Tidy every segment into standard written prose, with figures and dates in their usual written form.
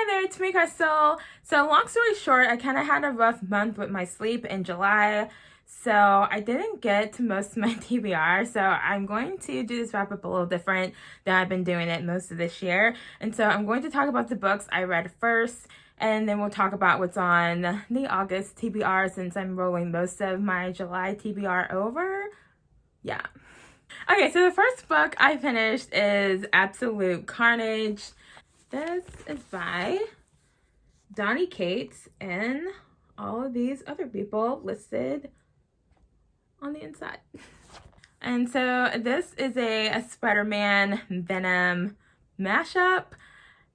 there, it's me, Crystal. So long story short, I kind of had a rough month with my sleep in July. So I didn't get to most of my TBR. So I'm going to do this wrap up a little different than I've been doing it most of this year. And so I'm going to talk about the books I read first. And then we'll talk about what's on the August TBR since I'm rolling most of my July TBR over. Yeah. Okay, so the first book I finished is Absolute Carnage. This is by Donny Cates and all of these other people listed on the inside. And so this is a Spider-Man Venom mashup,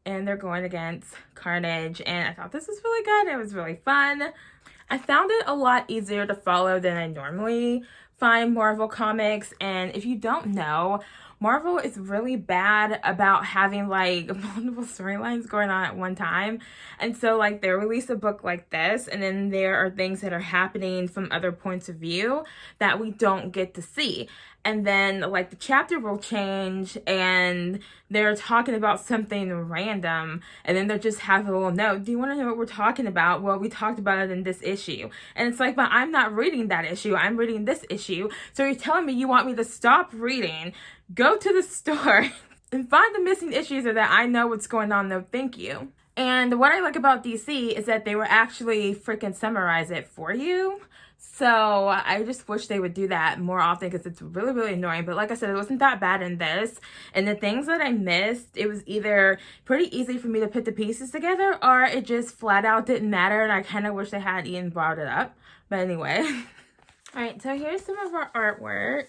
and they're going against Carnage, and I thought this was really good. It was really fun. I found it a lot easier to follow than I normally find Marvel comics, and if you don't know, Marvel is really bad about having like multiple storylines going on at one time. And so like they release a book like this and then there are things that are happening from other points of view that we don't get to see. And then like the chapter will change and they're talking about something random and then they'll just have a little note. Do you want to know what we're talking about? Well, we talked about it in this issue. And it's like, but I'm not reading that issue. I'm reading this issue. So you're telling me you want me to stop reading, go to the store and find the missing issues so that I know what's going on? No, thank you. And what I like about DC is that they will actually freaking summarize it for you. So I just wish they would do that more often because it's really, really annoying. But like I said, it wasn't that bad in this. And the things that I missed, it was either pretty easy for me to put the pieces together or it just flat out didn't matter. And I kind of wish they had Ian brought it up. But anyway. All right, so here's some of our artwork.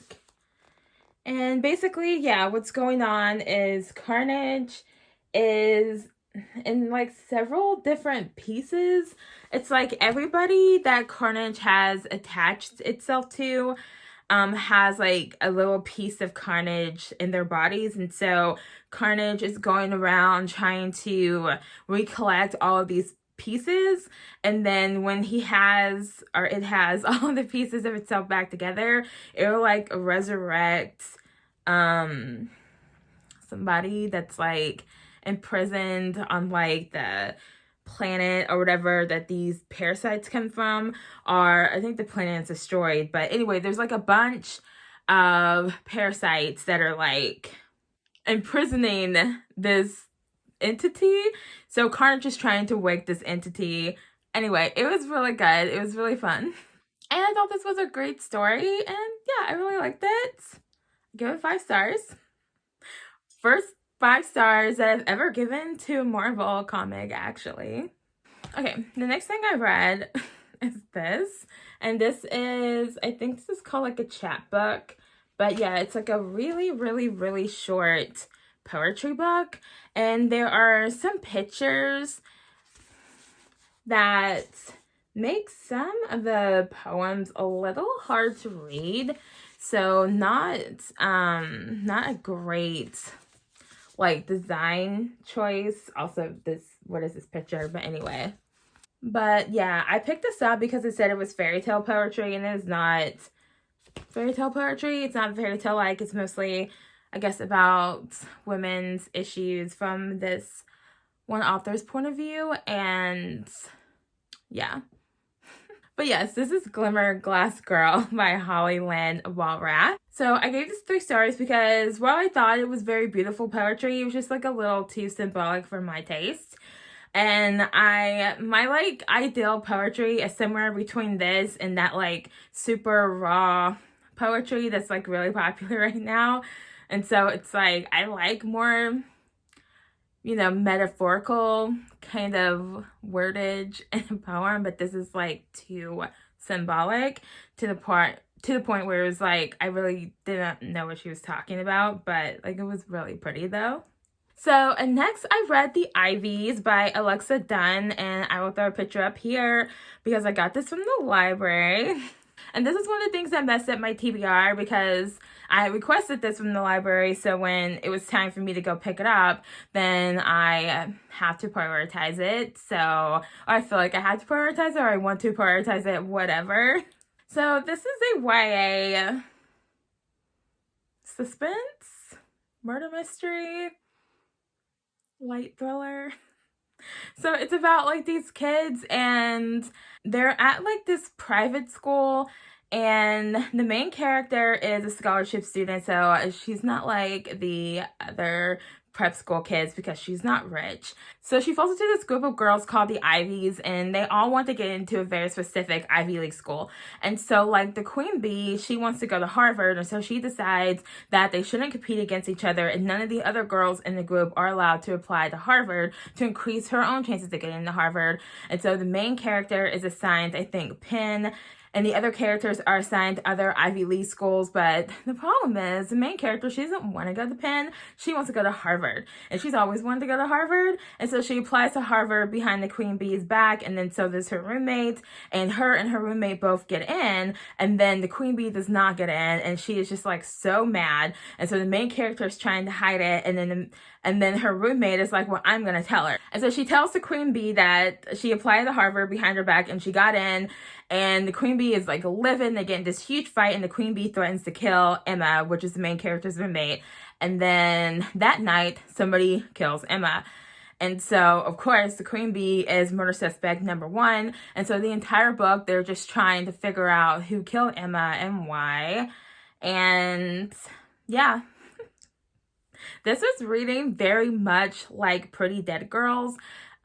And basically, yeah, what's going on is Carnage is in like several different pieces. It's like everybody that Carnage has attached itself to has like a little piece of Carnage in their bodies. And so Carnage is going around trying to recollect all of these pieces, and then when he has or it has all the pieces of itself back together, it'll like resurrect somebody that's like imprisoned on like the planet or whatever that these parasites come from, or I think the planet is destroyed, but anyway, there's like a bunch of parasites that are like imprisoning this entity. So Carnage is trying to wake this entity. Anyway, it was really good. It was really fun. And I thought this was a great story. And yeah, I really liked it. Give it 5 stars. First 5 stars that I've ever given to a Marvel comic, actually. Okay, the next thing I read is this. And this is, I think this is called like a chapbook. But yeah, it's like a really, really, really short poetry book. And there are some pictures that make some of the poems a little hard to read. So not a great like design choice. Also this, what is this picture? But anyway. But yeah, I picked this up because it said it was fairy tale poetry, and it is not fairy tale poetry. It's not fairy tale like. It's mostly, I guess, about women's issues from this one author's point of view. And yeah. But yes, this is Glimmer Glass Girl by Holly Lynn Walrath. So I gave this 3 stars because while I thought it was very beautiful poetry, it was just like a little too symbolic for my taste. And my like ideal poetry is somewhere between this and that like super raw poetry that's like really popular right now. And so it's like I like more, you know, metaphorical kind of wordage in a poem, but this is like too symbolic to the point where it was like I really didn't know what she was talking about, but like it was really pretty though. So next I read The Ivies by Alexa Dunn, and I will throw a picture up here because I got this from the library. And this is one of the things that messed up my TBR because I requested this from the library, so when it was time for me to go pick it up, then I have to prioritize it. So, or I feel like I had to prioritize it, or I want to prioritize it, whatever. So this is a YA suspense, murder mystery, light thriller. So it's about like these kids and they're at like this private school, and the main character is a scholarship student, so she's not like the other prep school kids because she's not rich. So she falls into this group of girls called the Ivies, and they all want to get into a very specific Ivy League school. And so like the queen bee, she wants to go to Harvard, and so she decides that they shouldn't compete against each other, and none of the other girls in the group are allowed to apply to Harvard to increase her own chances of getting into Harvard. And so the main character is assigned, I think, Penn, and the other characters are assigned to other Ivy League schools. But the problem is the main character, she doesn't want to go to Penn. She wants to go to Harvard. And she's always wanted to go to Harvard. And so she applies to Harvard behind the queen bee's back. And then so does her roommate. And her roommate both get in. And then the queen bee does not get in. And she is just like so mad. And so the main character is trying to hide it. And then her roommate is like, well, I'm going to tell her. And so she tells the queen bee that she applied to Harvard behind her back and she got in. And the queen bee is like livid. They get in this huge fight, and the queen bee threatens to kill Emma, which is the main character's roommate. And then that night, somebody kills Emma. And so, of course, the queen bee is murder suspect number one. And so the entire book, they're just trying to figure out who killed Emma and why. And yeah. This was reading very much like Pretty Dead Girls.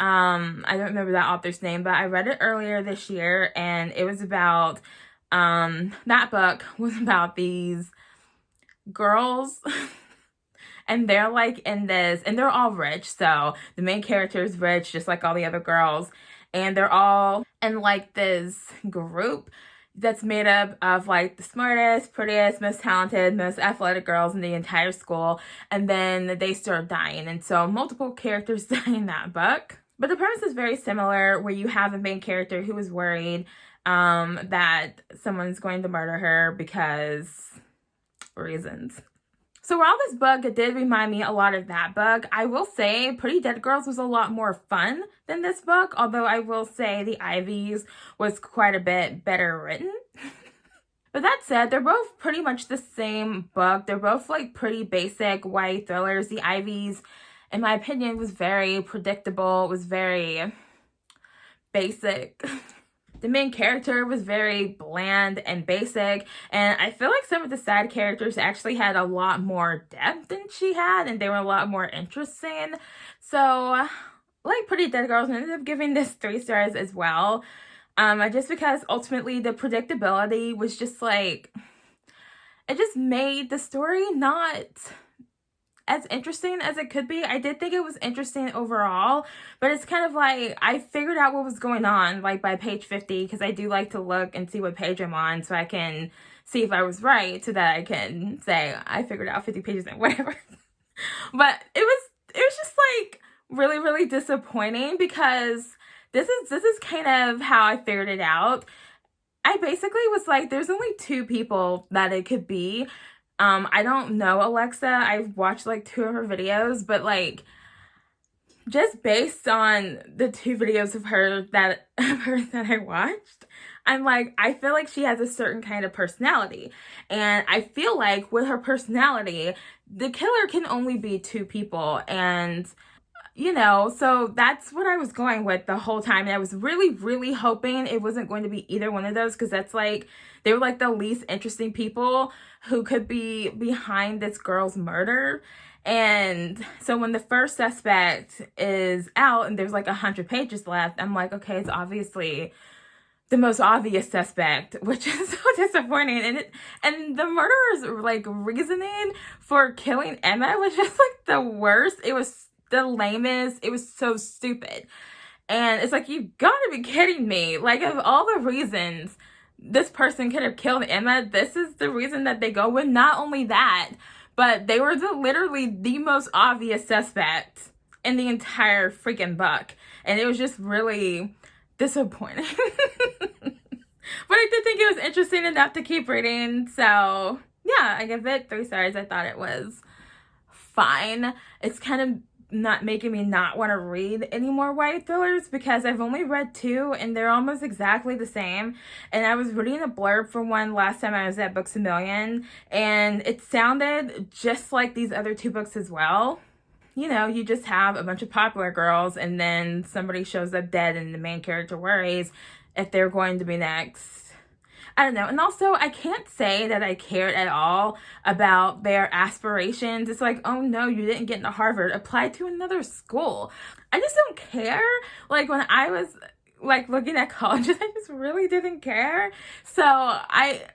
I don't remember that author's name, but I read it earlier this year, and it was about, that book was about these girls, and they're like in this, and they're all rich, so the main character is rich, just like all the other girls, and they're all in like this group that's made up of like the smartest, prettiest, most talented, most athletic girls in the entire school, and then they start dying, and so multiple characters die in that book. But the premise is very similar, where you have a main character who is worried that someone's going to murder her because reasons. So while this book did remind me a lot of that book, I will say Pretty Dead Girls was a lot more fun than this book, although I will say The Ivies was quite a bit better written. But that said, they're both pretty much the same book. They're both like pretty basic YA thrillers. The Ivies, in my opinion, was very predictable. It was very basic. The main character was very bland and basic, and I feel like some of the side characters actually had a lot more depth than she had, and they were a lot more interesting. So, like Pretty Dead Girls, I ended up giving this 3 stars as well. Just because ultimately the predictability was just like, it just made the story not as interesting as it could be. I did think it was interesting overall, but it's kind of like I figured out what was going on like by page 50, because I do like to look and see what page I'm on so I can see if I was right, so that I can say I figured out 50 pages and whatever. But it was just like really, really disappointing, because this is kind of how I figured it out. I basically was like, there's only 2 people that it could be. I don't know Alexa. I've watched like 2 of her videos, but like just based on the 2 videos of her that I watched, I'm like, I feel like she has a certain kind of personality. And I feel like with her personality, the killer can only be 2 people. And you know, so that's what I was going with the whole time. And I was really, really hoping it wasn't going to be either one of those, because that's like, they were like the least interesting people who could be behind this girl's murder. And so when the first suspect is out and there's like 100 pages left, I'm like, okay, it's obviously the most obvious suspect, which is so disappointing. And the murderer's like reasoning for killing Emma was just like the worst. It was the lamest. It was so stupid. And it's like, you gotta be kidding me. Like, of all the reasons this person could have killed Emma, this is the reason that they go with. Not only that, but they were literally the most obvious suspect in the entire freaking book. And it was just really disappointing. But I did think it was interesting enough to keep reading. So yeah, I give it 3 stars. I thought it was fine. It's kind of not making me not want to read any more YA thrillers, because I've only read 2 and they're almost exactly the same. And I was reading a blurb for one last time I was at Books A Million, and it sounded just like these other 2 books as well. you just have a bunch of popular girls and then somebody shows up dead and the main character worries if they're going to be next. I don't know. And also, I can't say that I cared at all about their aspirations. It's like, oh no, you didn't get into Harvard. Apply to another school. I just don't care. Like, when I was, like, looking at colleges, I just really didn't care. So, I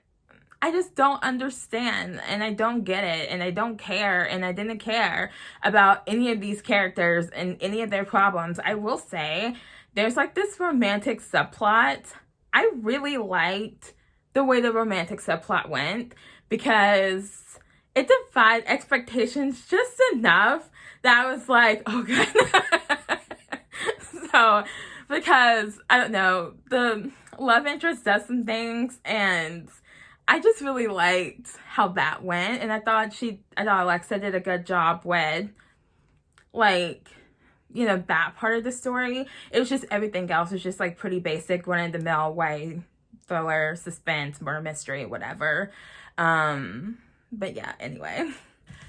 just don't understand, and I don't get it, and I don't care, and I didn't care about any of these characters and any of their problems. I will say, there's, like, this romantic subplot. I really liked the way the romantic subplot went because it defied expectations just enough that I was like, oh god. So, because, I don't know, the love interest does some things, and I just really liked how that went, and I thought Alexa did a good job with, like, that part of the story. It was just everything else was just, like, pretty basic, run-of-the-mill way, thriller, suspense, murder mystery, whatever. But yeah, anyway.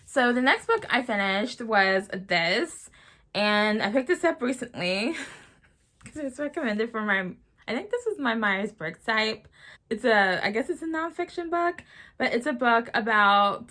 So the next book I finished was this, and I picked this up recently because it was recommended for I think this is my Myers-Briggs type. I guess it's a nonfiction book, but it's a book about,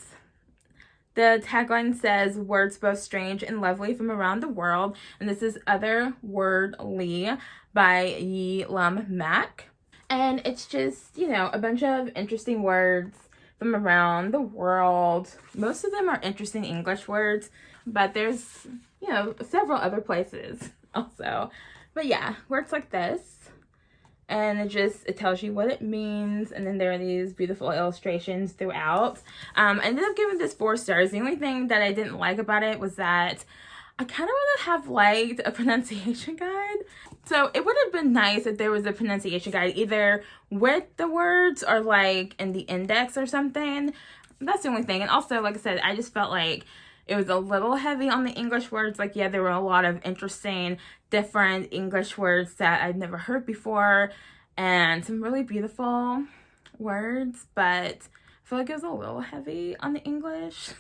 the tagline says, words both strange and lovely from around the world, and this is Otherworldly by Yi Lum Mack. And it's just, a bunch of interesting words from around the world. Most of them are interesting English words, but there's, several other places also. But yeah, words like this. And it tells you what it means, and then there are these beautiful illustrations throughout. I ended up giving this 4 stars. The only thing that I didn't like about it was that I kind of would have liked a pronunciation guide. So it would have been nice if there was a pronunciation guide, either with the words or like in the index or something. That's the only thing. And also, like I said, I just felt like it was a little heavy on the English words. Like, yeah, there were a lot of interesting, different English words that I'd never heard before, and some really beautiful words, but I feel like it was a little heavy on the English.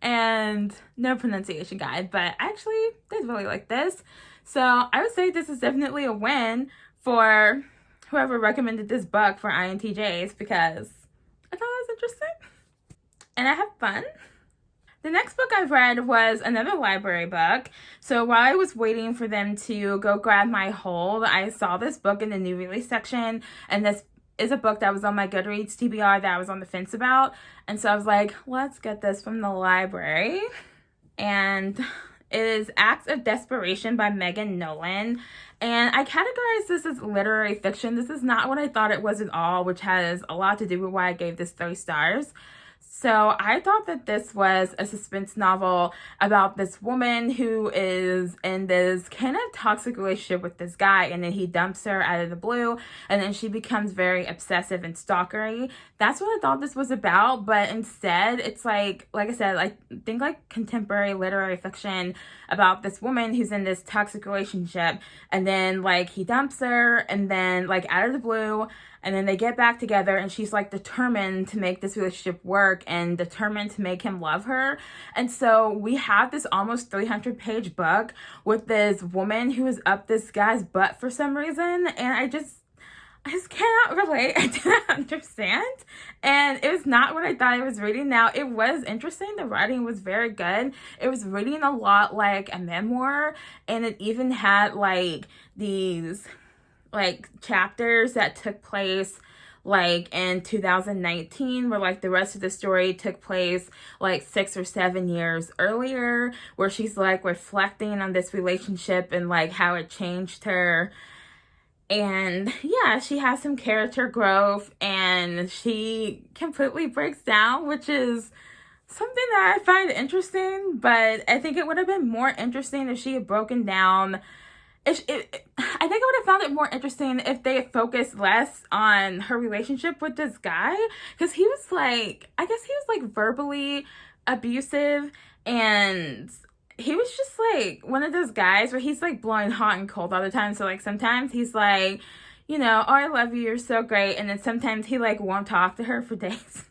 And no pronunciation guide, but I actually did really like this. So I would say this is definitely a win for whoever recommended this book for INTJs, because I thought it was interesting and I had fun. The next book I read was another library book. So while I was waiting for them to go grab my hold, I saw this book in the new release section, and this is a book that was on my Goodreads TBR that I was on the fence about. And so I was like, let's get this from the library. And it is Acts of Desperation by Megan Nolan. And I categorize this as literary fiction. This is not what I thought it was at all, which has a lot to do with why I gave this 3 stars. So I thought that this was a suspense novel about this woman who is in this kind of toxic relationship with this guy, and then he dumps her out of the blue, and then she becomes very obsessive and stalkery. That's what I thought this was about, but instead it's like I said, I think like contemporary literary fiction about this woman who's in this toxic relationship, and then like he dumps her, and then like out of the blue, and then they get back together, and she's like determined to make this relationship work and determined to make him love her. And so we have this almost 300-page book with this woman who is up this guy's butt for some reason. And I just cannot relate. I didn't understand. And it was not what I thought I was reading. Now, it was interesting. The writing was very good. It was reading a lot like a memoir. And it even had like these like chapters that took place like in 2019, where like the rest of the story took place like 6 or 7 years earlier, where she's like reflecting on this relationship and like how it changed her. And yeah, she has some character growth, and she completely breaks down, which is something that I find interesting. But I think it would have been more interesting if she had broken down. I think I would have found it more interesting if they had focused less on her relationship with this guy, because he was like, I guess he was like verbally abusive, and he was just like one of those guys where he's like blowing hot and cold all the time. So like sometimes he's like, oh, I love you, you're so great, and then sometimes he like won't talk to her for days.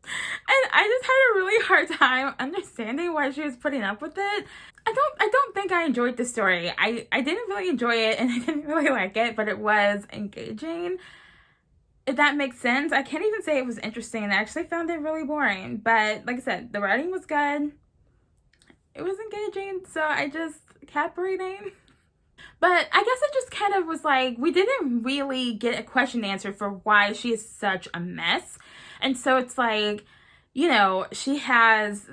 And I just had a really hard time understanding why she was putting up with it. I don't think I enjoyed the story. I didn't really enjoy it, and I didn't really like it, but it was engaging. If that makes sense. I can't even say it was interesting. I actually found it really boring. But like I said, the writing was good. It was engaging, so I just kept reading. But I guess it just kind of was like, we didn't really get a question answered for why she is such a mess. And so it's like, you know, she has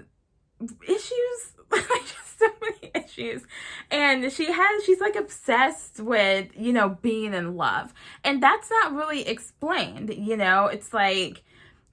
issues, like just so many issues. And she's like obsessed with, you know, being in love. And that's not really explained, you know, it's like,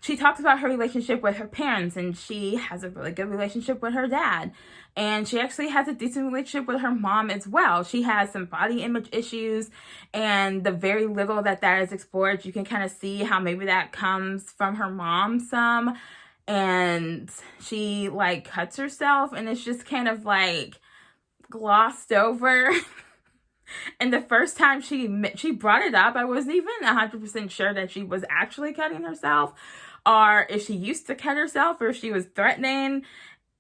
she talks about her relationship with her parents, and she has a really good relationship with her dad. And she actually has a decent relationship with her mom as well. She has some body image issues, and the very little that is explored, you can kind of see how maybe that comes from her mom some. And she like cuts herself, and it's just kind of like glossed over. And the first time she brought it up, I wasn't even 100% sure that she was actually cutting herself, or if she used to cut herself, or if she was threatening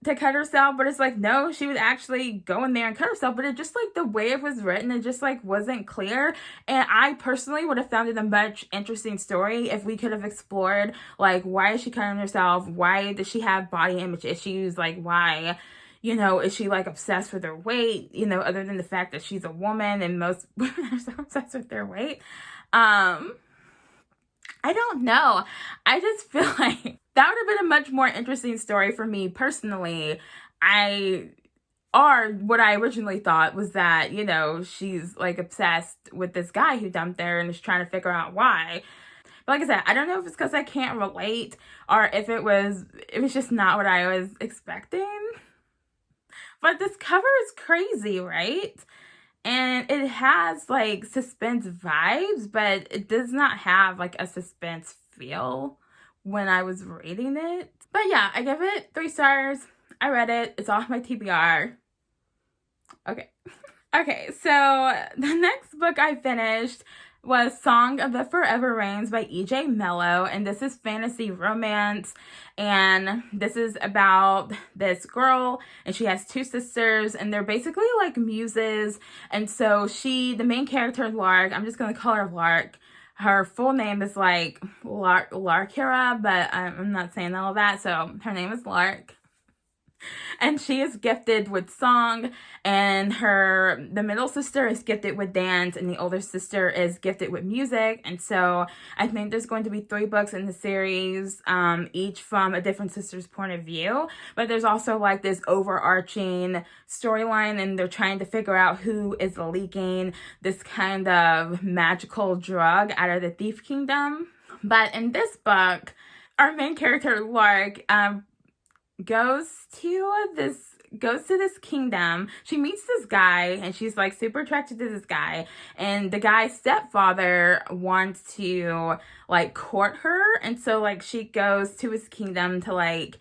to cut herself. But it's like, no, she was actually going there and cut herself. But it just like the way it was written, it just like wasn't clear. And I personally would have found it a much interesting story if we could have explored like, why is she cutting herself? Why does she have body image issues? Like, why? You know, is she like obsessed with her weight? You know, other than the fact that she's a woman and most women are so obsessed with their weight. I don't know. I just feel like that would have been a much more interesting story for me personally. Or what I originally thought was that, you know, she's like obsessed with this guy who dumped her and is trying to figure out why. But like I said, I don't know if it's because I can't relate, or if it was just not what I was expecting. But this cover is crazy, right? And it has like suspense vibes, but it does not have like a suspense feel when I was reading it. But yeah, I give it 3 stars. I read it. It's off my TBR. Okay. Okay, so the next book I finished was Song of the Forever Rains by E.J. Mello, and this is fantasy romance, and this is about this girl, and she has 2 sisters, and they're basically like muses. And so the main character, Lark, I'm just gonna call her Lark. Her full name is like Larkira, but I'm not saying all of that, so her name is Lark. And she is gifted with song, and the middle sister is gifted with dance, and the older sister is gifted with music. And so I think there's going to be 3 books in the series, each from a different sister's point of view. But there's also like this overarching storyline, and they're trying to figure out who is leaking this kind of magical drug out of the Thief Kingdom. But in this book, our main character, Lark, goes to this kingdom. She meets this guy, and she's like super attracted to this guy, and the guy's stepfather wants to like court her. And so like she goes to his kingdom to like,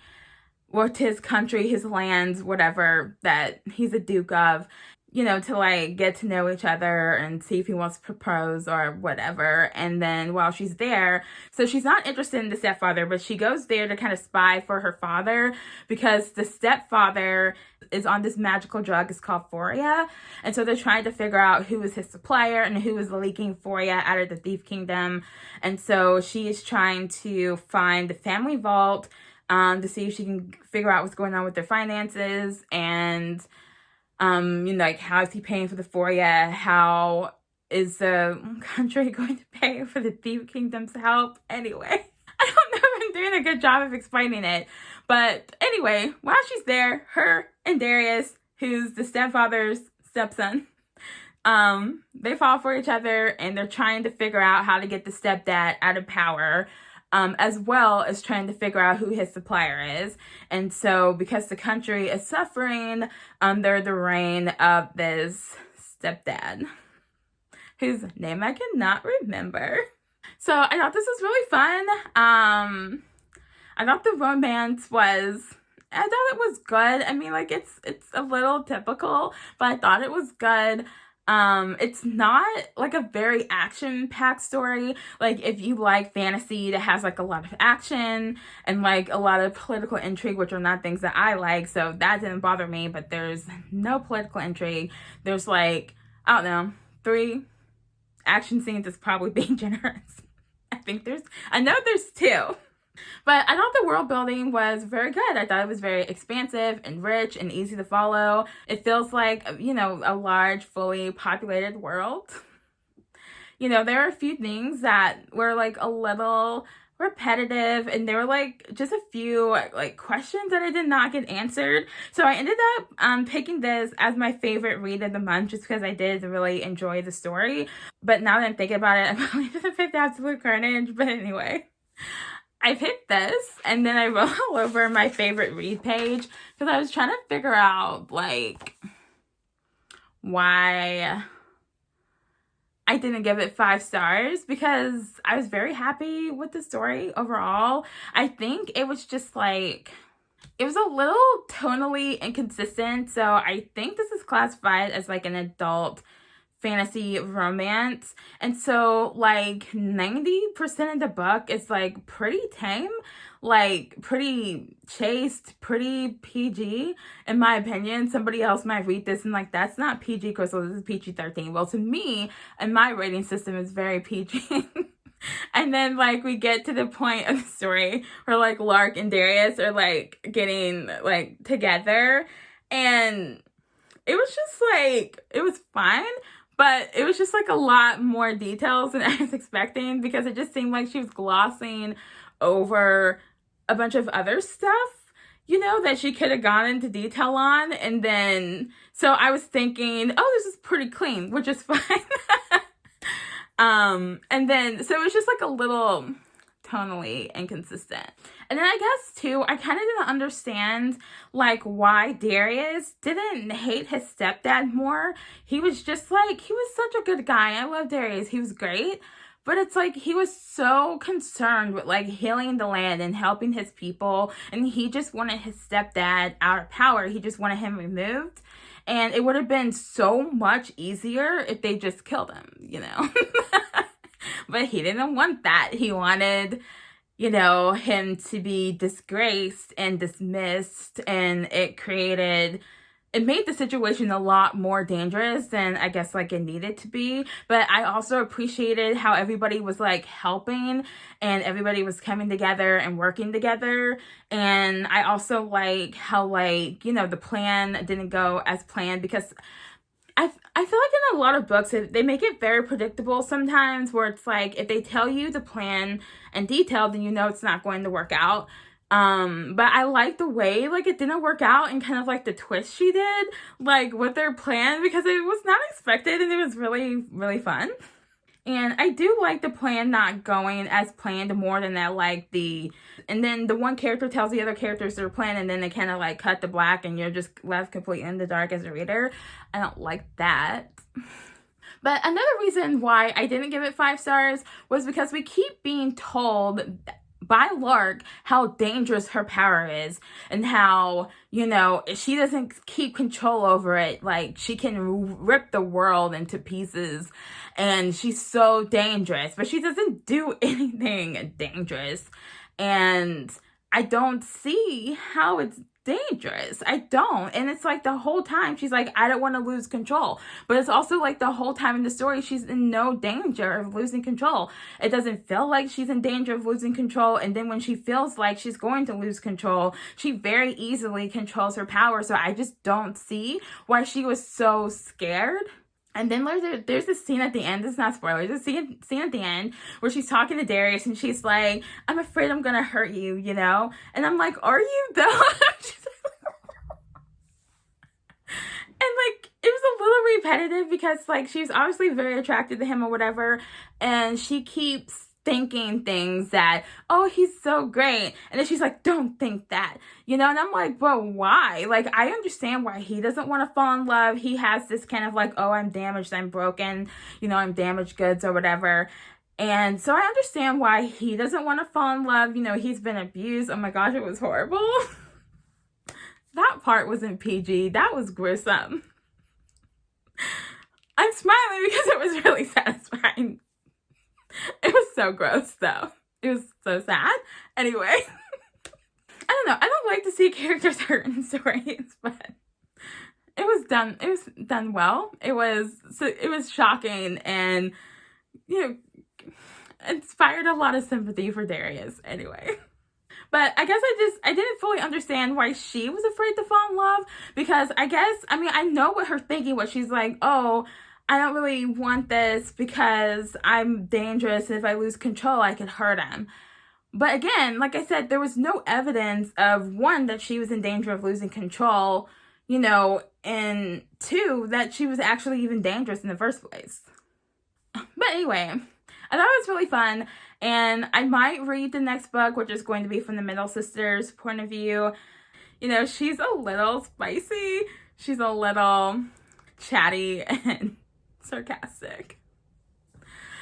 or to his country, his lands, whatever, that he's a duke of, you know, to like get to know each other and see if he wants to propose or whatever. And then while she's there, so she's not interested in the stepfather, but she goes there to kind of spy for her father, because the stepfather is on this magical drug. It's called Phoria. And so they're trying to figure out who is his supplier and who is leaking Phoria out of the Thief Kingdom. And so she is trying to find the family vault, to see if she can figure out what's going on with their finances, and you know, like, how is he paying for the Phoria? How is the country going to pay for the Thief Kingdom's help? Anyway, I don't know if I'm doing a good job of explaining it. But anyway, while she's there, her and Darius, who's the stepfather's stepson, they fall for each other, and they're trying to figure out how to get the stepdad out of power, as well as trying to figure out who his supplier is. And so because the country is suffering under the reign of this stepdad, whose name I cannot remember. So I thought this was really fun. I thought the romance I thought it was good. I mean, like, it's a little typical, but I thought it was good. It's not like a very action-packed story. Like if you like fantasy that has like a lot of action and like a lot of political intrigue, which are not things that I like, so that didn't bother me, but there's no political intrigue. There's like, I don't know, 3 action scenes is probably being generous. I know there's 2. But I thought the world building was very good. I thought it was very expansive and rich and easy to follow. It feels like, you know, a large, fully populated world. You know, there are a few things that were like a little repetitive, and there were like just a few like questions that I did not get answered. So I ended up picking this as my favorite read of the month just because I did really enjoy the story. But now that I'm thinking about it, I probably should have picked Absolute Carnage. But anyway, I picked this, and then I wrote all over my favorite read page because I was trying to figure out like why I didn't give it 5 stars, because I was very happy with the story overall. I think it was just like, it was a little tonally inconsistent. So I think this is classified as like an adult fantasy romance. And so like 90% of the book is like pretty tame, like pretty chaste, pretty PG, in my opinion. Somebody else might read this and like, that's not PG, Crystal, this is PG-13. Well, to me, and my rating system is very PG. And then like we get to the point of the story where like Lark and Darius are like getting like together, and it was just like, it was fine, but it was just like a lot more details than I was expecting, because it just seemed like she was glossing over a bunch of other stuff, you know, that she could have gone into detail on. And then, so I was thinking, oh, this is pretty clean, which is fine. And then, so it was just like a little tonally inconsistent. And then I guess too, I kind of didn't understand like why Darius didn't hate his stepdad more. He was just like, he was such a good guy. I love Darius. He was great. But it's like he was so concerned with like healing the land and helping his people. And he just wanted his stepdad out of power. He just wanted him removed. And it would have been so much easier if they just killed him, you know. But he didn't want that. He wanted, you know, him to be disgraced and dismissed. And it made the situation a lot more dangerous than I guess like it needed to be. But I also appreciated how everybody was like helping and everybody was coming together and working together. And I also like how like, you know, the plan didn't go as planned, because I feel like in a lot of books, they make it very predictable sometimes, where it's like, if they tell you the plan in detail, then you know it's not going to work out. But I like the way like it didn't work out, and kind of like the twist she did like with their plan, because it was not expected and it was really, really fun. And I do like the plan not going as planned more than that, like and then the one character tells the other characters their plan, and then they kind of like cut to black and you're just left completely in the dark as a reader. I don't like that. But another reason why I didn't give it 5 stars was because we keep being told by Lark how dangerous her power is, and how, you know, if she doesn't keep control over it, like she can rip the world into pieces, and she's so dangerous, but she doesn't do anything dangerous. And I don't see how it's dangerous. I don't. And it's like the whole time she's like, I don't want to lose control. But it's also like the whole time in the story, she's in no danger of losing control. It doesn't feel like she's in danger of losing control. And then when she feels like she's going to lose control, she very easily controls her power. So I just don't see why she was so scared. And then there's this scene at the end, this is not spoilers, there's a scene at the end where she's talking to Darius and she's like, I'm afraid I'm gonna hurt you, you know? And I'm like, are you though? And like, it was a little repetitive, because like she's obviously very attracted to him or whatever, and she keeps thinking things that, oh, he's so great, and then she's like, don't think that, you know. And I'm like, but why? Like, I understand why he doesn't want to fall in love. He has this kind of like, oh, I'm damaged, I'm broken, you know, I'm damaged goods or whatever. And so I understand why he doesn't want to fall in love. You know, he's been abused. Oh my gosh, it was horrible. That part wasn't PG. That was gruesome. I I'm smiling because it was really satisfying. It was so gross, though. It was so sad. Anyway, I don't know. I don't like to see characters hurt in stories, but it was done. It was done well. It was shocking and, you know, inspired a lot of sympathy for Darius. Anyway. But I guess I didn't fully understand why she was afraid to fall in love, because I know what her thinking was. She's like, oh, I don't really want this because I'm dangerous, and if I lose control, I could hurt him. But again, like I said, there was no evidence of, one, that she was in danger of losing control, and two, that she was actually even dangerous in the first place. But anyway, I thought it was really fun, and I might read the next book, which is going to be from the middle sister's point of view. She's a little spicy, she's a little chatty and sarcastic.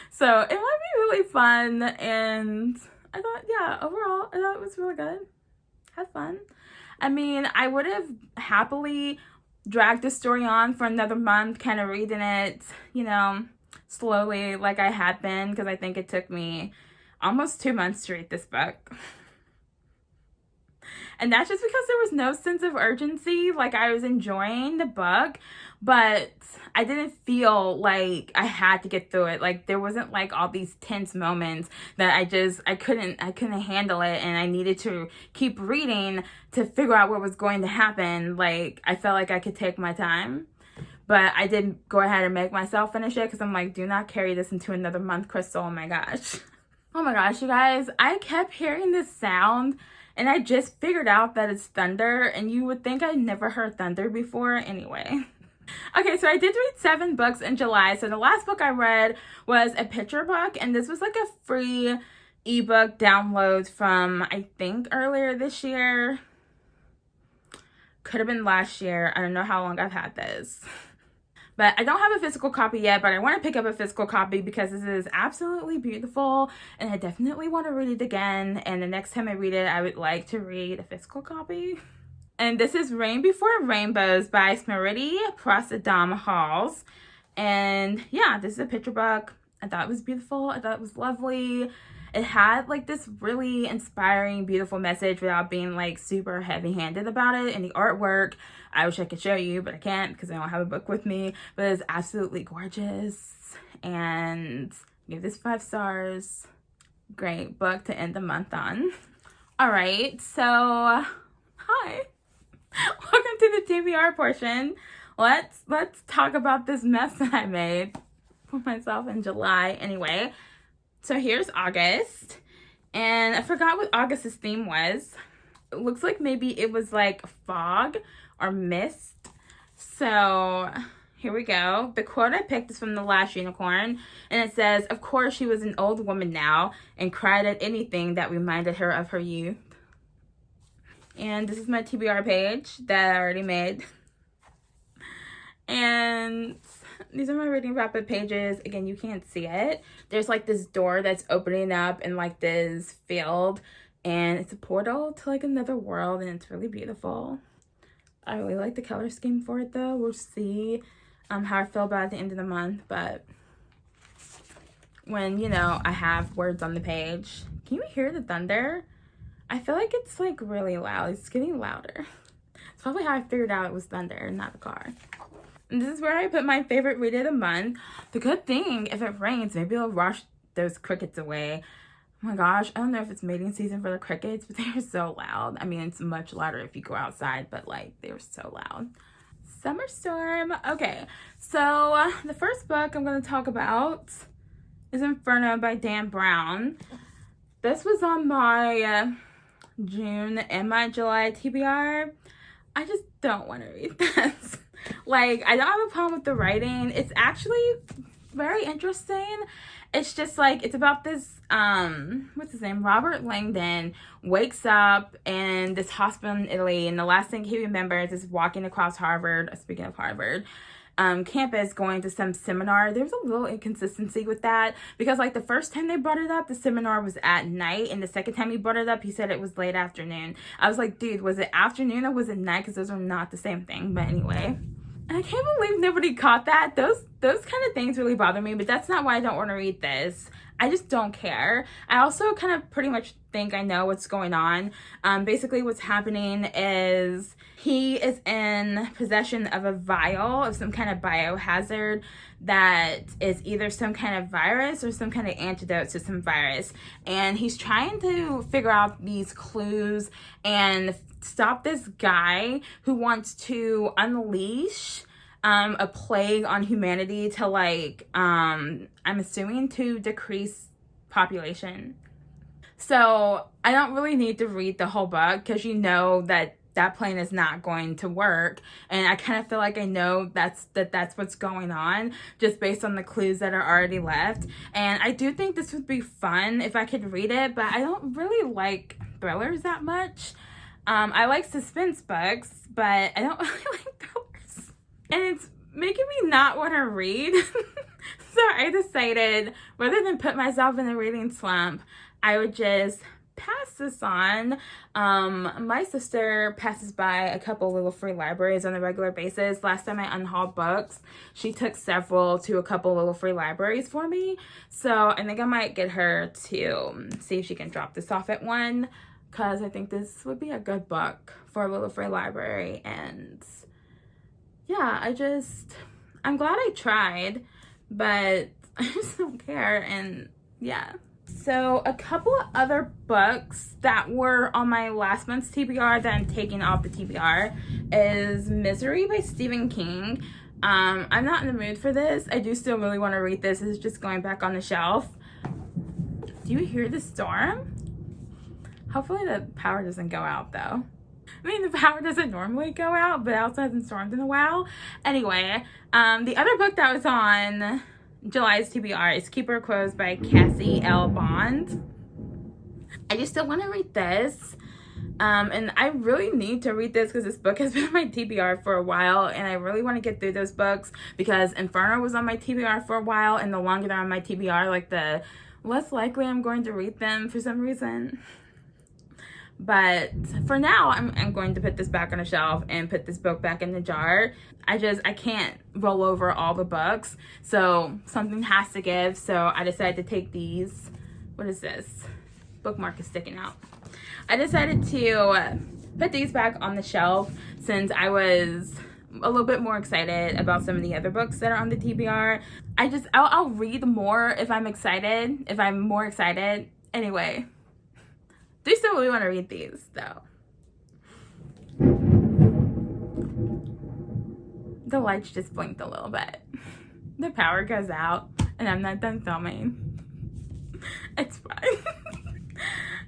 So it might be really fun, and I thought, overall, I thought it was really good. Had fun. I would have happily dragged the story on for another month, kind of reading it, slowly like I had been, because I think it took me almost 2 months to read this book. And that's just because there was no sense of urgency. Like, I was enjoying the book, but I didn't feel like I had to get through it. Like, there wasn't like all these tense moments that I couldn't handle it, and I needed to keep reading to figure out what was going to happen. Like, I felt like I could take my time. But I did go ahead and make myself finish it, because I'm like, do not carry this into another month, Krystal. Oh my gosh. Oh my gosh, you guys. I kept hearing this sound, and I just figured out that it's thunder, and you would think I'd never heard thunder before. Anyway. Okay, so I did read 7 books in July. So the last book I read was a picture book, and this was like a free ebook download from, I think, earlier this year. Could have been last year. I don't know how long I've had this. But I don't have a physical copy yet, but I want to pick up a physical copy because this is absolutely beautiful, and I definitely want to read it again. And the next time I read it, I would like to read a physical copy. And this is Rain Before Rainbows by Smriti Prasadam Halls. And yeah, this is a picture book. I thought it was beautiful. I thought it was lovely. It had like this really inspiring, beautiful message without being like super heavy-handed about it. And the artwork, I wish I could show you, but I can't because I don't have a book with me. But it's absolutely gorgeous. And I give this 5 stars. Great book to end the month on. All right, so hi. Welcome to the TBR portion. Let's talk about this mess that I made for myself in July. Anyway, so here's August, and I forgot what August's theme was. It looks like maybe it was like fog or mist. So here we go. The quote I picked is from The Last Unicorn, and it says, "Of course she was an old woman now and cried at anything that reminded her of her youth." And this is my TBR page that I already made. And these are my reading rapid pages. Again, you can't see it. There's like this door that's opening up in like this field, and it's a portal to like another world, and it's really beautiful. I really like the color scheme for it though. We'll see how I feel about it at the end of the month, but when, I have words on the page. Can you hear the thunder? I feel like it's like really loud. It's getting louder. It's probably how I figured out it was thunder, not the car. And this is where I put my favorite read of the month. The good thing, if it rains, maybe it'll wash those crickets away. Oh my gosh, I don't know if it's mating season for the crickets, but they were so loud. It's much louder if you go outside, but like they were so loud. Summer Storm. Okay, so the first book I'm going to talk about is Inferno by Dan Brown. This was on my June and my July TBR. I just don't want to read this. Like, I don't have a problem with the writing. It's actually very interesting. It's just like, it's about this, what's his name? Robert Langdon wakes up in this hospital in Italy, and the last thing he remembers is walking across Harvard, speaking of Harvard, campus going to some seminar. There's a little inconsistency with that, because like the first time they brought it up, the seminar was at night, and the second time he brought it up, he said it was late afternoon. I was like, dude, was it afternoon or was it night? Because those are not the same thing. But anyway, And I can't believe nobody caught that. Those kind of things really bother me, but that's not why I don't want to read this. I just don't care. I also kind of pretty much think I know what's going on. Basically what's happening is he is in possession of a vial of some kind of biohazard that is either some kind of virus or some kind of antidote to some virus. And he's trying to figure out these clues and stop this guy who wants to unleash a plague on humanity to like, I'm assuming to decrease population. So I don't really need to read the whole book because you know that that plan is not going to work. And I kind of feel like I know that's what's going on just based on the clues that are already left. And I do think this would be fun if I could read it, but I don't really like thrillers that much. I like suspense books, but I don't really like thrillers. And it's making me not want to read. So I decided, rather than put myself in a reading slump, I would just pass this on. My sister passes by a couple little free libraries on a regular basis. Last time I unhauled books, she took several to a couple little free libraries for me. So I think I might get her to see if she can drop this off at one, because I think this would be a good book for a little free library. And yeah, I'm glad I tried, but I just don't care. And yeah. So a couple of other books that were on my last month's TBR that I'm taking off the TBR is Misery by Stephen King. I'm not in the mood for this. I do still really want to read this. It's just going back on the shelf. Do you hear the storm? Hopefully the power doesn't go out though. I mean, the power doesn't normally go out, but it also hasn't stormed in a while. Anyway, the other book that was on July's TBR is Keeper of Crows by Cassie L. Bond. I just still want to read this. And I really need to read this because this book has been on my TBR for a while, and I really want to get through those books because Inferno was on my TBR for a while, and the longer they're on my TBR, like the less likely I'm going to read them for some reason. But for now, I'm going to put this back on a shelf and put this book back in the jar. I can't roll over all the books, so something has to give. So I decided to take these. What is this? Bookmark is sticking out. I decided to put these back on the shelf since I was a little bit more excited about some of the other books that are on the TBR. I'll read more if I'm excited, if I'm more excited. Anyway. Do you still really want to read these, though? The lights just blinked a little bit. The power goes out, and I'm not done filming. It's fine.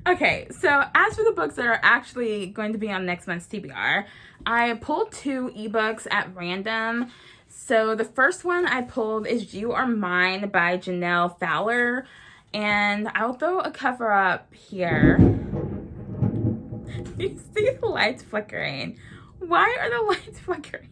Okay, so as for the books that are actually going to be on next month's TBR, I pulled 2 ebooks at random. So the first one I pulled is You Are Mine by Janelle Fowler. And I'll throw a cover up here. You see the lights flickering. Why are the lights flickering?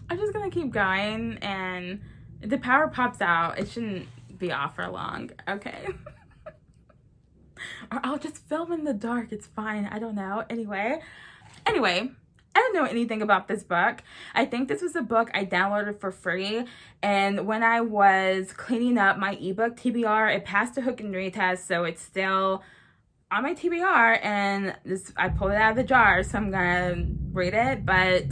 I'm just gonna keep going, and if the power pops out, it shouldn't be off for long, okay? Or I'll just film in the dark, it's fine, I don't know. Anyway, I don't know anything about this book. I think this was a book I downloaded for free, and when I was cleaning up my ebook TBR, it passed a hook and retest, so it's still on my TBR, and I pulled it out of the jar, so I'm gonna read it, but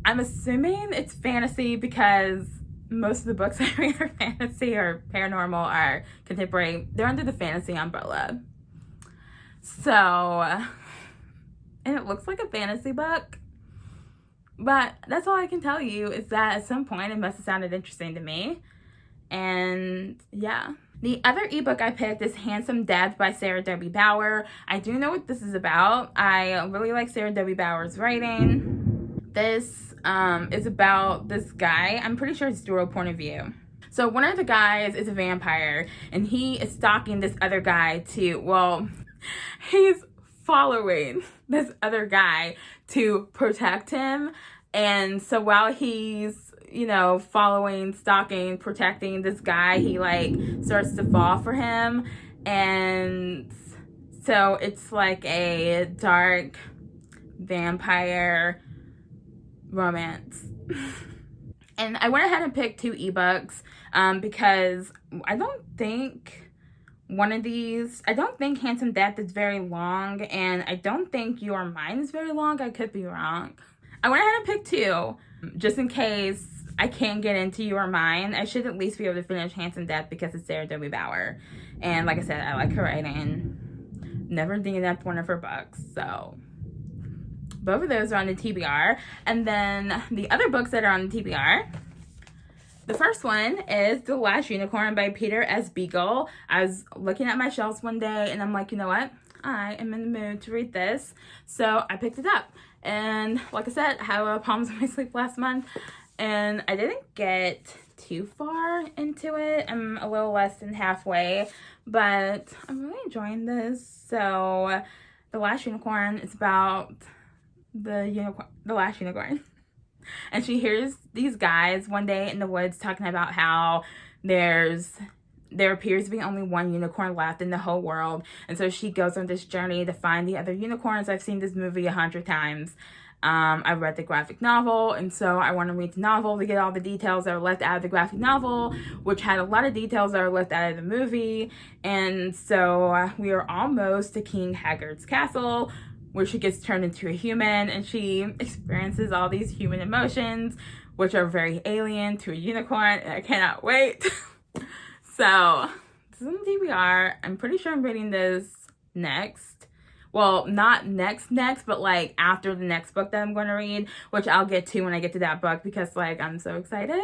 I'm assuming it's fantasy because most of the books I read are fantasy or paranormal or contemporary. They're under the fantasy umbrella. So, and it looks like a fantasy book, but that's all I can tell you is that at some point it must have sounded interesting to me. And yeah. The other ebook I picked is Handsome Death by Sarah W. Bauer. I do know what this is about. I really like Sarah W. Bauer's writing. This is about this guy. I'm pretty sure it's dual point of view. So one of the guys is a vampire, and he is stalking this other guy he's following this other guy to protect him. And so while he's, following, stalking, protecting this guy, he starts to fall for him. And so it's like a dark vampire romance. And I went ahead and picked 2 ebooks because I don't think Handsome Death is very long, and I don't think Your Mind is very long. I could be wrong. I went ahead and picked 2 just in case I can't get into Your Mind. I should at least be able to finish Handsome Death because it's Sarah W. Bauer. And like I said, I like her writing. Never thinking that's one of her books, so both of those are on the TBR. And then the other books that are on the TBR, the first one is The Last Unicorn by Peter S. Beagle. I was looking at my shelves one day and I'm like, you know what? I am in the mood to read this. So I picked it up. And like I said, I had problems with my sleep last month and I didn't get too far into it. I'm a little less than halfway, but I'm really enjoying this. So The Last Unicorn is about the last unicorn. And she hears these guys one day in the woods talking about how there appears to be only one unicorn left in the whole world. And so she goes on this journey to find the other unicorns. I've seen this movie 100 times. I've read the graphic novel, and so I want to read the novel to get all the details that are left out of the graphic novel, which had a lot of details that are left out of the movie. And so we are almost to King Haggard's castle, where she gets turned into a human and she experiences all these human emotions, which are very alien to a unicorn, and I cannot wait. So, this is on TBR. I'm pretty sure I'm reading this next. Well, not next, but like after the next book that I'm going to read, which I'll get to when I get to that book because like I'm so excited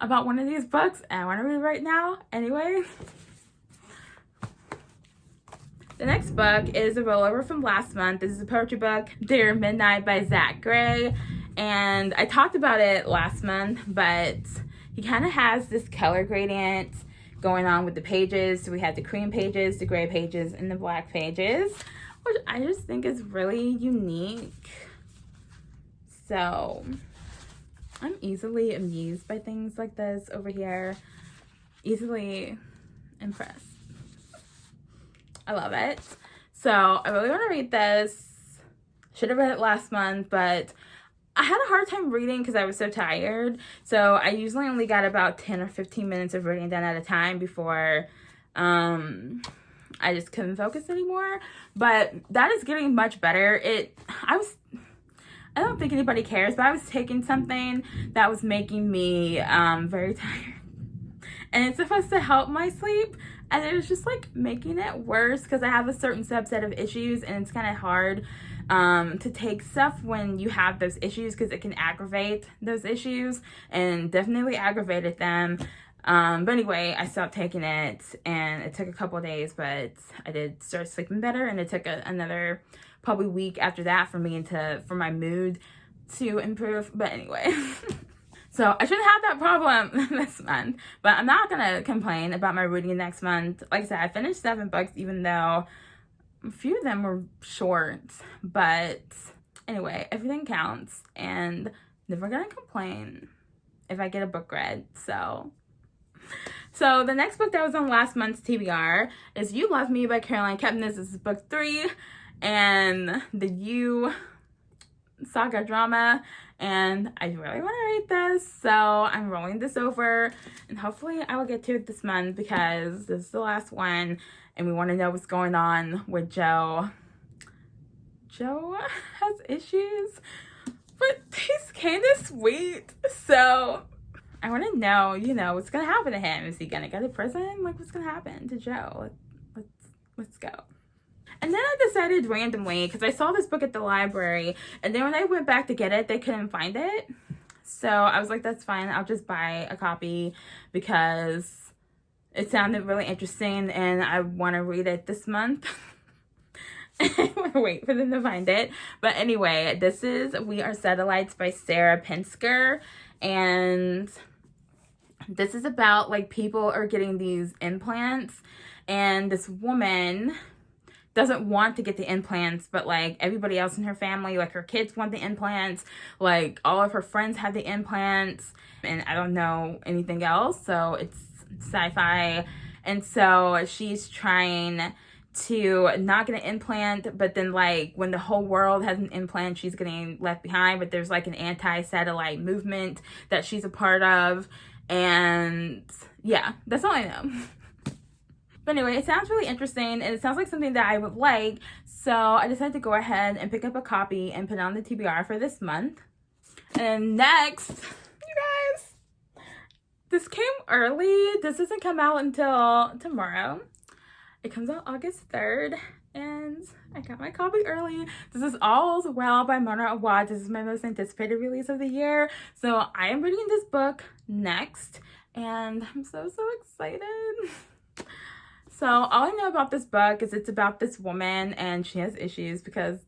about one of these books and I want to read it right now. Anyway. The next book is a rollover from last month. This is a poetry book, Dear Midnight by Zach Gray. And I talked about it last month, but he kind of has this color gradient going on with the pages. So we have the cream pages, the gray pages, and the black pages, which I just think is really unique. So I'm easily amused by things like this over here. Easily impressed. I love it. So I really want to read this. Should have read it last month, but I had a hard time reading because I was so tired. So I usually only got about 10 or 15 minutes of reading done at a time before I just couldn't focus anymore. But that is getting much better. I don't think anybody cares, but I was taking something that was making me very tired. And it's supposed to help my sleep. And it was just like making it worse because I have a certain subset of issues and it's kind of hard to take stuff when you have those issues because it can aggravate those issues, and definitely aggravated them. But anyway, I stopped taking it and it took a couple of days, but I did start sleeping better, and it took another probably week after that for my mood to improve. But anyway. So I shouldn't have that problem this month, but I'm not going to complain about my reading next month. Like I said, I finished 7 books, even though a few of them were short. But anyway, everything counts, and never going to complain if I get a book read. So the next book that was on last month's TBR is You Love Me by Caroline Kepnes. This is book 3, and the You saga drama, and I really want to read this, so I'm rolling this over and hopefully I will get to it this month because this is the last one and we want to know what's going on with Joe. Joe has issues, but he's kind of sweet, so I want to know, what's going to happen to him. Is he going to go to prison? Like, what's going to happen to Joe? Let's go. And then I decided randomly, because I saw this book at the library, and then when I went back to get it, they couldn't find it. So I was like, that's fine. I'll just buy a copy because it sounded really interesting, and I want to read it this month. I want to wait for them to find it. But anyway, this is We Are Satellites by Sarah Pinsker, and this is about, like, people are getting these implants, and this woman doesn't want to get the implants, but like everybody else in her family, like her kids want the implants, like all of her friends have the implants, and I don't know anything else, so it's sci-fi. And so she's trying to not get an implant, but then like when the whole world has an implant, she's getting left behind, but there's like an anti-satellite movement that she's a part of. And yeah, that's all I know. But anyway, it sounds really interesting, and it sounds like something that I would like, so I decided to go ahead and pick up a copy and put it on the TBR for this month. And next, you guys, this came early. This doesn't come out until tomorrow. It comes out August 3rd, and I got my copy early. This is All's Well by Mona Awad. This is my most anticipated release of the year, so I am reading this book next, and I'm so excited. So all I know about this book is it's about this woman, and she has issues, because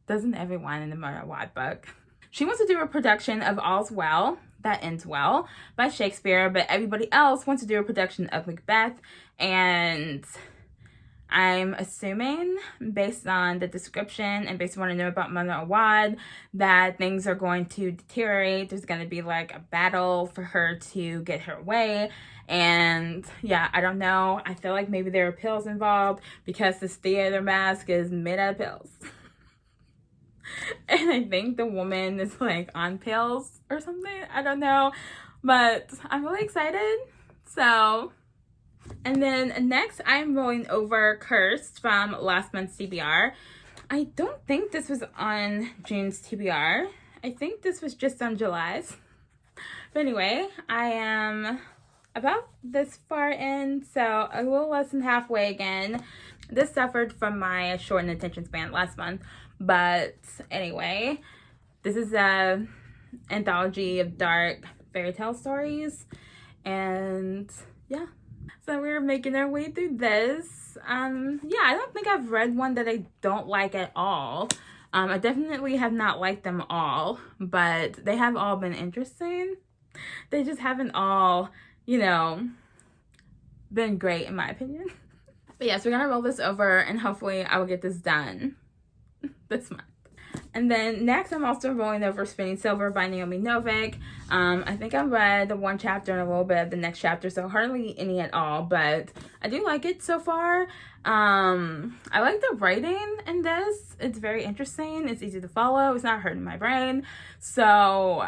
doesn't everyone in the Mona Awad book? She wants to do a production of All's Well, That Ends Well by Shakespeare, but everybody else wants to do a production of Macbeth, and I'm assuming, based on the description and based on what I know about Mona Awad, that things are going to deteriorate. There's going to be like a battle for her to get her way. And yeah, I don't know. I feel like maybe there are pills involved, because this theater mask is made out of pills. And I think the woman is like on pills or something. I don't know. But I'm really excited. So... And then next, I'm rolling over Cursed from last month's TBR. I don't think this was on June's TBR. I think this was just on July's. But anyway, I am about this far in, so a little less than halfway again. This suffered from my shortened attention span last month. But anyway, this is a anthology of dark fairy tale stories. And yeah. So we're making our way through this. Yeah, I don't think I've read one that I don't like at all. I definitely have not liked them all, but they have all been interesting. They just haven't all, you know, been great in my opinion. But yes, we're gonna roll this over, and hopefully I will get this done this month. And then next, I'm also rolling over Spinning Silver by Naomi Novik. I think I read one chapter and a little bit of the next chapter, so hardly any at all, but I do like it so far. I like the writing in this. It's very interesting. It's easy to follow. It's not hurting my brain. So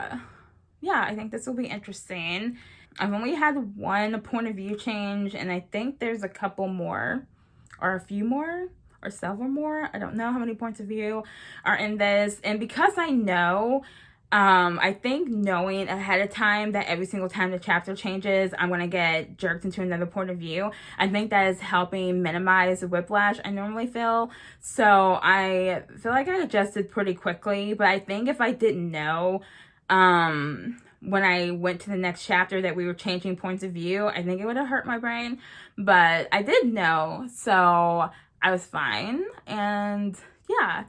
yeah, I think this will be interesting. I've only had one point of view change, and I think there's a couple more, or a few more, or several more. I don't know how many points of view are in this. And because I know, I think knowing ahead of time that every single time the chapter changes, I'm going to get jerked into another point of view, I think that is helping minimize the whiplash I normally feel. So I feel like I adjusted pretty quickly, but I think if I didn't know, when I went to the next chapter that we were changing points of view, I think it would have hurt my brain. But I did know, so I was fine. And yeah,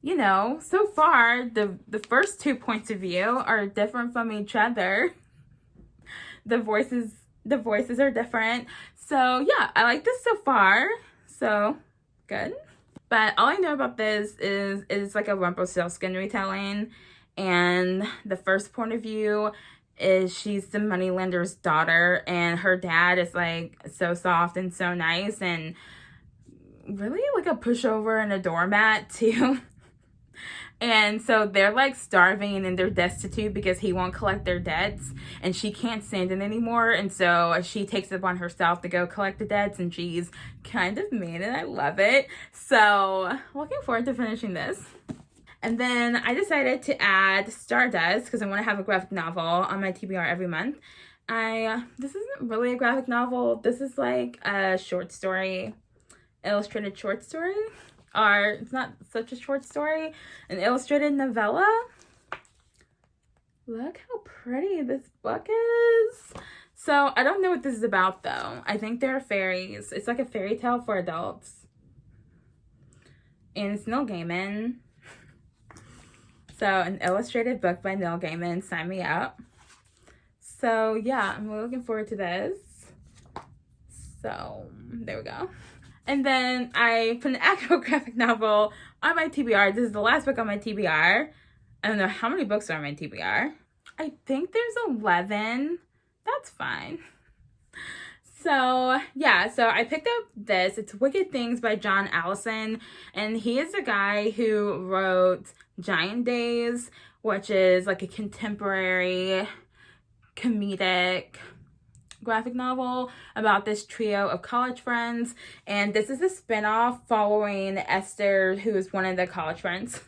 you know, so far the first 2 points of view are different from each other. The voices are different. So yeah, I like this so far. So good. But all I know about this is it's like a Rumpelstiltskin retelling, and the first point of view is she's the moneylender's daughter, and her dad is like so soft and so nice, and really like a pushover and a doormat too. And so they're like starving and they're destitute because he won't collect their debts, and she can't stand it anymore. And so she takes it upon herself to go collect the debts, and she's kind of mean, and I love it. So looking forward to finishing this. And then I decided to add Stardust because I want to have a graphic novel on my TBR every month. This isn't really a graphic novel. This is like a short story, illustrated short story. Or it's not such a short story, an illustrated novella. Look how pretty this book is. So I don't know what this is about though. I think there are fairies. It's like a fairy tale for adults. And it's Neil Gaiman. So an illustrated book by Neil Gaiman. Sign me up. So yeah, I'm really looking forward to this. So there we go. And then I put an actual graphic novel on my TBR. This is the last book on my TBR. I don't know how many books are on my TBR. I think there's 11. That's fine. So yeah, so I picked up this. It's Wicked Things by John Allison, and he is the guy who wrote Giant Days, which is like a contemporary comedic graphic novel about this trio of college friends. And this is a spinoff following Esther, who is one of the college friends,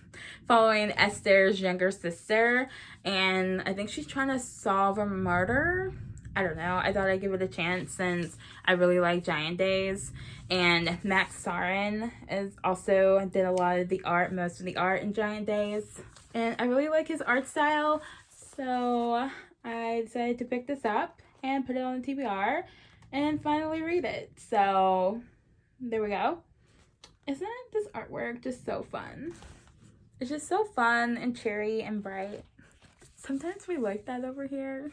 following Esther's younger sister. And I think she's trying to solve a murder. I don't know. I thought I'd give it a chance since I really like Giant Days. And Max Sarin is also did a lot of the art, most of the art in Giant Days. And I really like his art style. So I decided to pick this up and put it on the TBR and finally read it. So there we go. Isn't this artwork just so fun? It's just so fun and cheery and bright. Sometimes we like that over here.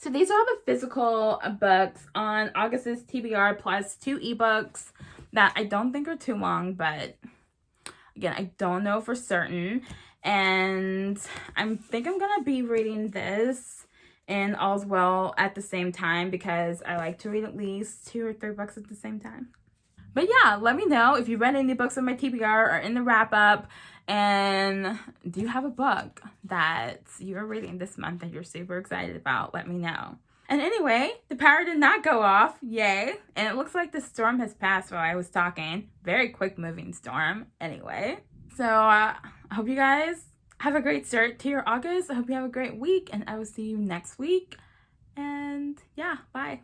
So these are all the physical books on August's TBR plus 2 ebooks that I don't think are too long, but again, I don't know for certain. And I think I'm gonna be reading this and All's Well at the same time because I like to read at least 2 or 3 books at the same time. But yeah, let me know if you read any books on my TBR or in the wrap up. And do you have a book that you're reading this month that you're super excited about? Let me know. And anyway, the power did not go off. Yay. And it looks like the storm has passed while I was talking. Very quick moving storm. Anyway. So I hope you guys have a great start to your August. I hope you have a great week. And I will see you next week. And yeah, bye.